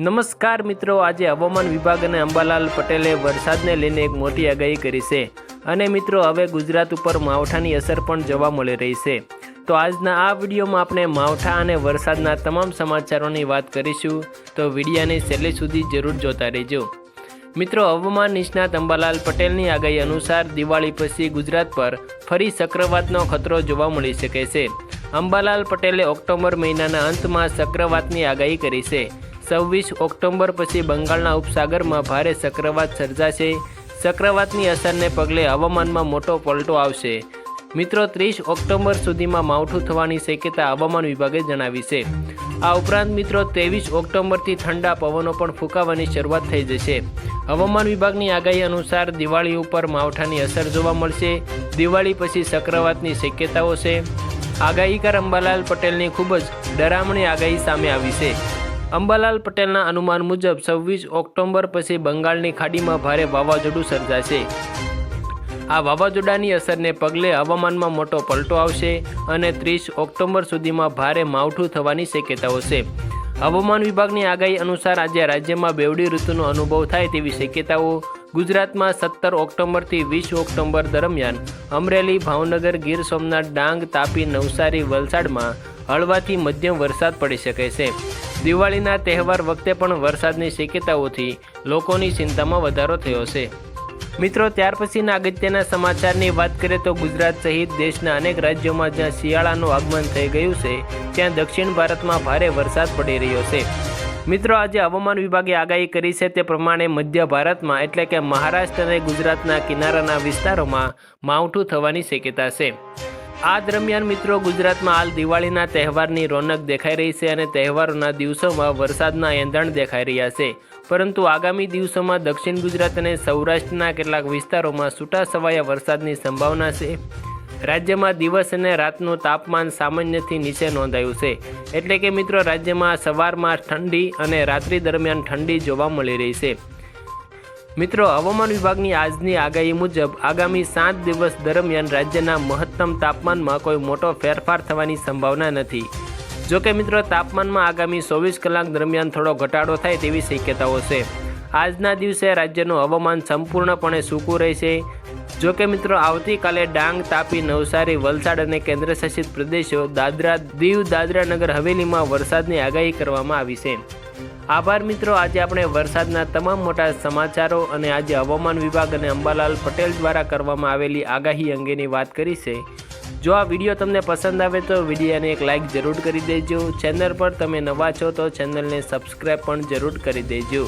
નમસ્કાર મિત્રો, આજે હવામાન વિભાગ અને અંબાલાલ પટેલે વરસાદને લઈને એક મોટી આગાહી કરી છે અને મિત્રો હવે ગુજરાત ઉપર માવઠાની અસર પણ જોવા મળી રહી છે। તો આજના આ વિડીયોમાં આપણે માવઠા અને વરસાદના તમામ સમાચારોની વાત કરીશું, તો વિડીયોને છેલ્લે સુધી જરૂર જોતા રહેજો। મિત્રો, હવામાન નિષ્ણાત અંબાલાલ પટેલની આગાહી અનુસાર દિવાળી પછી ગુજરાત પર ફરી ચક્રવાતનો ખતરો જોવા મળી શકે છે। અંબાલાલ પટેલે ઓક્ટોબર મહિનાના અંતમાં ચક્રવાતની આગાહી કરી છે। 26 ઓક્ટોબર પછી બંગાળના ઉપસાગરમાં ભારે ચક્રવાત સર્જાશે। ચક્રવાતની અસરને પગલે હવામાનમાં મોટો પલટો આવશે। મિત્રો, 30 ઓક્ટોબર સુધીમાં માવઠું થવાની શક્યતા હવામાન વિભાગે જણાવી છે। આ ઉપરાંત મિત્રો 23 ઓક્ટોબરથી ઠંડા પવનો પણ ફૂંકાવાની શરૂઆત થઈ જશે। હવામાન વિભાગની આગાહી અનુસાર દિવાળી ઉપર માવઠાની અસર જોવા મળશે। દિવાળી પછી ચક્રવાતની શક્યતાઓ છે। આગાહીકાર અંબાલાલ પટેલની ખૂબ જ ડરામણી આગાહી સામે આવી છે। અંબાલાલ પટેલના અનુમાન મુજબ 26 ઓક્ટોબર પછી બંગાળની ખાડીમાં ભારે વાવાઝોડું સર્જાશે। આ વાવાઝોડાની અસરને પગલે હવામાનમાં મોટો પલટો આવશે અને 30 ઓક્ટોબર સુધીમાં ભારે માવઠું થવાની શક્યતાઓ છે। હવામાન વિભાગની આગાહી અનુસાર આજે રાજ્યમાં બેવડી ઋતુનો અનુભવ થાય તેવી શક્યતાઓ। ગુજરાતમાં 17 ઓક્ટોબરથી 20 ઓક્ટોબર દરમિયાન અમરેલી, ભાવનગર, ગીર સોમનાથ, ડાંગ, તાપી, નવસારી, વલસાડમાં હળવાથી મધ્યમ વરસાદ પડી શકે છે। દિવાળીના તહેવાર વખતે પણ વરસાદની શક્યતાઓથી લોકોની ચિંતામાં વધારો થયો છે। મિત્રો, ત્યાર પછીના અગત્યના સમાચારની વાત કરીએ તો ગુજરાત સહિત દેશના અનેક રાજ્યોમાં જ્યાં શિયાળાનું આગમન થઈ ગયું છે, ત્યાં દક્ષિણ ભારતમાં ભારે વરસાદ પડી રહ્યો છે। મિત્રો, આજે હવામાન વિભાગે આગાહી કરી છે તે પ્રમાણે મધ્ય ભારતમાં એટલે કે મહારાષ્ટ્ર અને ગુજરાતના કિનારાના વિસ્તારોમાં માવઠું થવાની શક્યતા છે। આ દરમિયાન મિત્રો ગુજરાતમાં હાલ દિવાળીના તહેવારની રોનક દેખાઈ રહી છે અને તહેવારોના દિવસોમાં વરસાદના એંધાણ દેખાઈ રહ્યા છે, પરંતુ આગામી દિવસોમાં દક્ષિણ ગુજરાત અને સૌરાષ્ટ્રના કેટલાક વિસ્તારોમાં છૂટાછવાયા વરસાદની સંભાવના છે। રાજ્યમાં દિવસ અને રાતનું તાપમાન સામાન્યથી નીચે નોંધાયું છે, એટલે કે મિત્રો રાજ્યમાં સવારમાં ઠંડી અને રાત્રિ દરમિયાન ઠંડી જોવા મળી રહી છે। મિત્રો, હવામાન વિભાગની આજની આગાહી મુજબ આગામી 7 દિવસ દરમિયાન રાજ્યના મહત્તમ તાપમાનમાં કોઈ મોટો ફેરફાર થવાની સંભાવના નથી। જોકે મિત્રો તાપમાનમાં આગામી 24 કલાક દરમિયાન થોડો ઘટાડો થાય તેવી શક્યતાઓ છે। આજના દિવસે રાજ્યનું હવામાન સંપૂર્ણપણે સૂકું રહેશે। જોકે મિત્રો આવતીકાલે ડાંગ, તાપી, નવસારી, વલસાડ અને કેન્દ્રશાસિત પ્રદેશો દાદરા, દીવ, દાદરા નગર હવેલીમાં વરસાદની આગાહી કરવામાં આવી છે। આભાર મિત્રો, આજે આપણે વરસાદના તમામ મોટા સમાચારો અને આજે હવામાન વિભાગ અને અંબાલાલ પટેલ દ્વારા કરવામાં આવેલી આગાહી અંગેની વાત કરી છે। જો આ વિડીયો તમને પસંદ આવે તો વિડીયોને એક લાઇક જરૂર કરી દેજો। ચેનલ પર તમે નવા છો તો ચેનલને સબસ્ક્રાઈબ પણ જરૂર કરી દેજો।